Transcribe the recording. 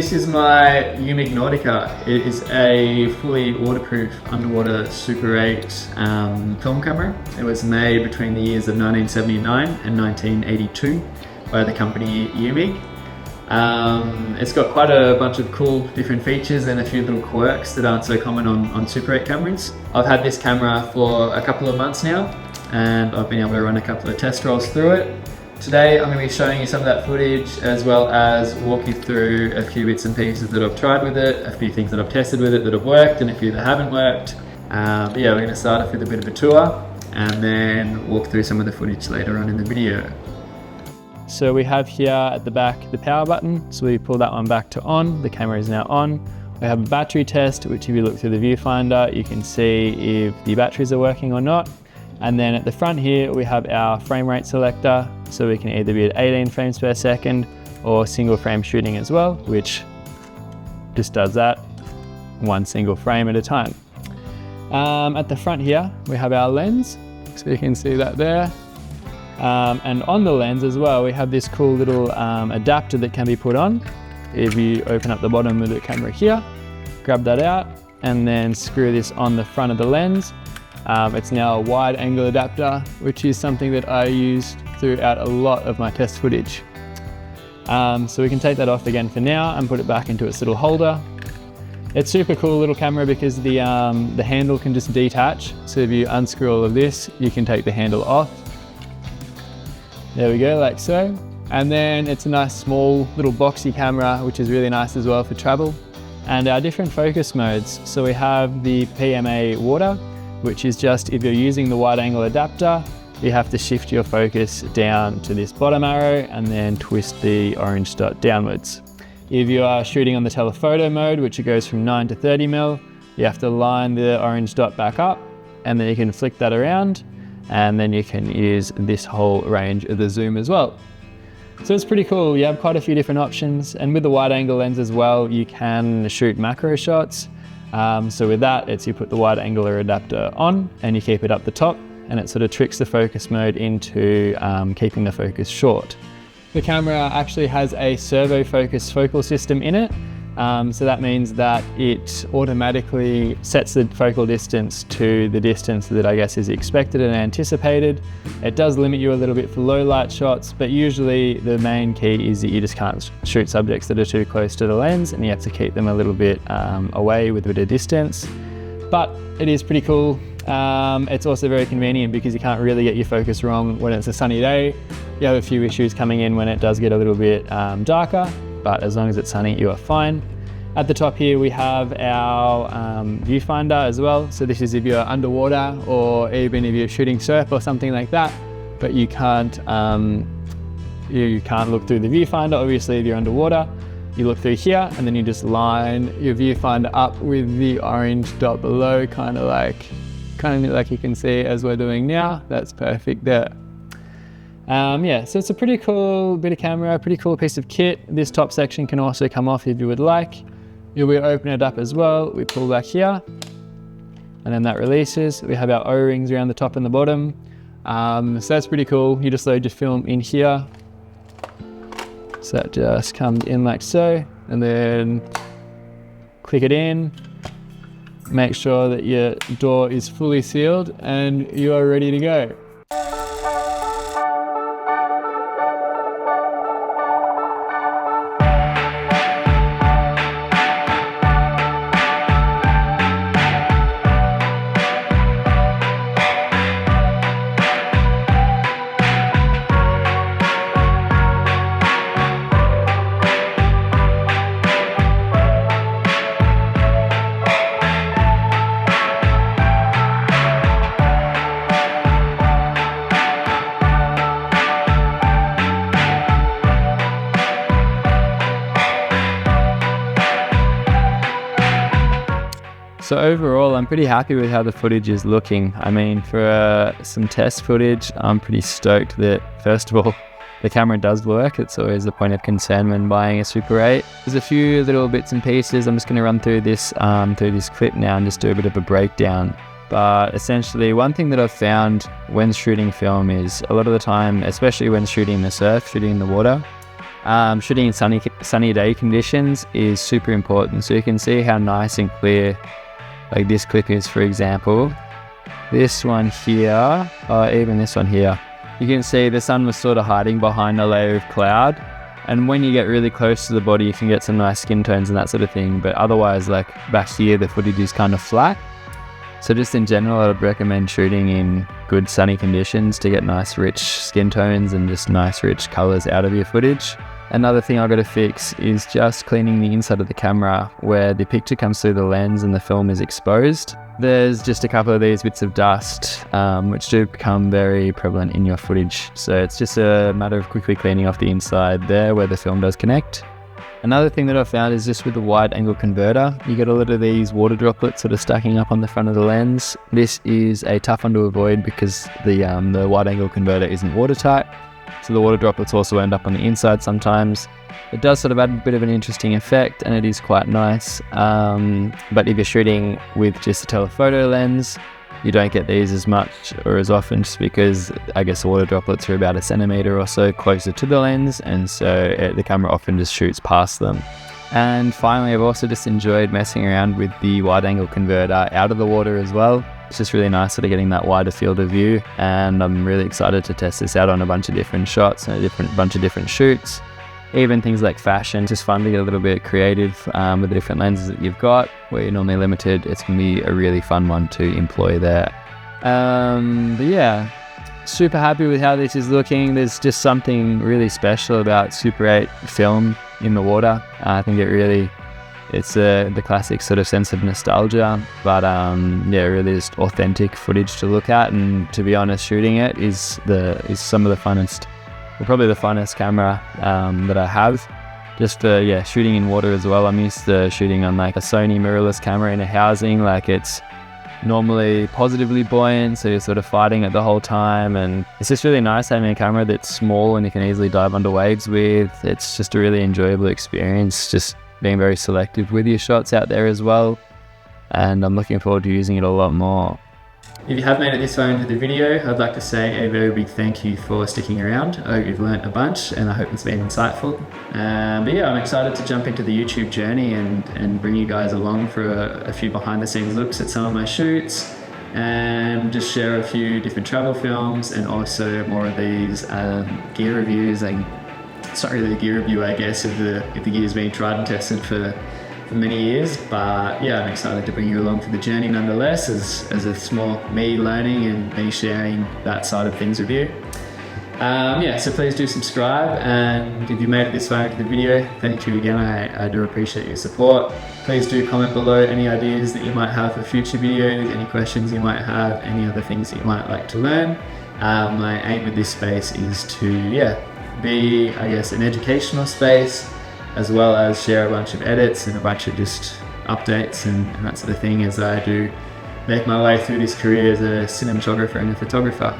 this is my Eumig Nautica. It is a fully waterproof underwater Super 8 film camera. It was made between the years of 1979 and 1982 by the company Eumig. It's got quite a bunch of cool different features and a few little quirks that aren't so common on Super 8 cameras. I've had this camera for a couple of months now and I've been able to run a couple of test rolls through it. Today I'm going to be showing you some of that footage as well as walk you through a few bits and pieces that I've tried with it, a few things that I've tested with it that have worked and a few that haven't worked. But yeah, we're going to start off with a bit of a tour and then walk through some of the footage later on in the video. So we have here at the back the power button, so we pull that one back to on, the camera is now on. We have a battery test, which if you look through the viewfinder you can see if the batteries are working or not. And then at the front here we have our frame rate selector, so we can either be at 18 frames per second or single frame shooting as well, which just does that one single frame at a time. At the front here we have our lens, so you can see that there. And on the lens as well we have this cool little adapter that can be put on. If you open up the bottom of the camera here, grab that out and then screw this on the front of the lens. It's now a wide angle adapter, which is something that I used throughout a lot of my test footage. So we can take that off again for now and put it back into its little holder. It's super cool little camera because the handle can just detach. So if you unscrew all of this, you can take the handle off. There we go, like so. And then it's a nice small little boxy camera, which is really nice as well for travel. And our different focus modes. So we have the PMA water, which is just if you're using the wide angle adapter, you have to shift your focus down to this bottom arrow and then twist the orange dot downwards. If you are shooting on the telephoto mode, which it goes from 9 to 30mm, you have to line the orange dot back up and then you can flick that around and then you can use this whole range of the zoom as well. So it's pretty cool. You have quite a few different options, and with the wide angle lens as well, you can shoot macro shots. So with that, it's you put the wide angular adapter on and you keep it up the top and it sort of tricks the focus mode into keeping the focus short. The camera actually has a servo focus focal system in it. So that means that it automatically sets the focal distance to the distance that I guess is expected and anticipated. It does limit you a little bit for low light shots, but usually the main key is that you just can't shoot subjects that are too close to the lens and you have to keep them a little bit away with a bit of distance. But it is pretty cool. It's also very convenient because you can't really get your focus wrong when it's a sunny day. You have a few issues coming in when it does get a little bit darker, but as long as it's sunny, you are fine. At the top here, we have our viewfinder as well. So this is if you're underwater or even if you're shooting surf or something like that, but you can't look through the viewfinder. Obviously, if you're underwater, you look through here and then you just line your viewfinder up with the orange dot below, kind of like you can see as we're doing now. That's perfect there. Yeah, so it's a pretty cool bit of camera, pretty cool piece of kit. This top section can also come off if you would like. If we open it up as well, we pull back here and then that releases. We have our O-rings around the top and the bottom. So that's pretty cool. You just load your film in here. So that just comes in like so, and then click it in. Make sure that your door is fully sealed and you are ready to go. So overall, I'm pretty happy with how the footage is looking. I mean, for some test footage, I'm pretty stoked that, first of all, the camera does work. It's always a point of concern when buying a Super 8. There's a few little bits and pieces. I'm just going to run through this clip now and just do a bit of a breakdown. But essentially, one thing that I've found when shooting film is a lot of the time, especially when shooting the surf, shooting in the water, Shooting in sunny day conditions is super important. So you can see how nice and clear like this clip is, for example. This one here, or even this one here, you can see the sun was sort of hiding behind a layer of cloud. And when you get really close to the body, you can get some nice skin tones and that sort of thing. But otherwise, like back here, the footage is kind of flat. So just in general, I'd recommend shooting in good sunny conditions to get nice rich skin tones and just nice rich colors out of your footage. Another thing I've got to fix is just cleaning the inside of the camera where the picture comes through the lens and the film is exposed. There's just a couple of these bits of dust which do become very prevalent in your footage. So it's just a matter of quickly cleaning off the inside there where the film does connect. Another thing that I found is just with the wide angle converter, you get a lot of these water droplets sort of stacking up on the front of the lens. This is a tough one to avoid because the wide angle converter isn't watertight. So the water droplets also end up on the inside sometimes. It does sort of add a bit of an interesting effect and it is quite nice. But if you're shooting with just a telephoto lens, you don't get these as much or as often just because I guess the water droplets are about 1 centimeter or so closer to the lens, and so the camera often just shoots past them. And finally, I've also just enjoyed messing around with the wide angle converter out of the water as well. It's just really nice sort of getting that wider field of view, and I'm really excited to test this out on a bunch of different shots and a bunch of different shoots. Even things like fashion, just fun to get a little bit creative with the different lenses that you've got. Where you're normally limited, it's going to be a really fun one to employ there. But yeah, super happy with how this is looking. There's just something really special about Super 8 film in the water. I think it's the classic sort of sense of nostalgia, but yeah, really just authentic footage to look at. And to be honest, shooting it is some of the funnest. Probably the funnest camera that I have, just for shooting in water as well. I'm used to shooting on like a Sony mirrorless camera in a housing, like it's normally positively buoyant, so you're sort of fighting it the whole time, and it's just really nice having a camera that's small and you can easily dive under waves with. It's just a really enjoyable experience, just being very selective with your shots out there as well, and I'm looking forward to using it a lot more. If you have made it this far into the video, I'd like to say a very big thank you for sticking around. I hope you've learnt a bunch and I hope it's been insightful. But yeah, I'm excited to jump into the YouTube journey and bring you guys along for a few behind the scenes looks at some of my shoots and just share a few different travel films and also more of these gear reviews. It's not really a gear review, I guess, if the gear's been tried and tested for many years, but yeah, I'm excited to bring you along for the journey nonetheless, as it's more me learning and me sharing that side of things with you. Yeah, so please do subscribe, and if you made it this far into the video, thank you again. I do appreciate your support. Please do comment below any ideas that you might have for future videos, any questions you might have, any other things that you might like to learn. My aim with this space is to be, I guess, an educational space, as well as share a bunch of edits and a bunch of just updates and that sort of thing as I do make my way through this career as a cinematographer and a photographer.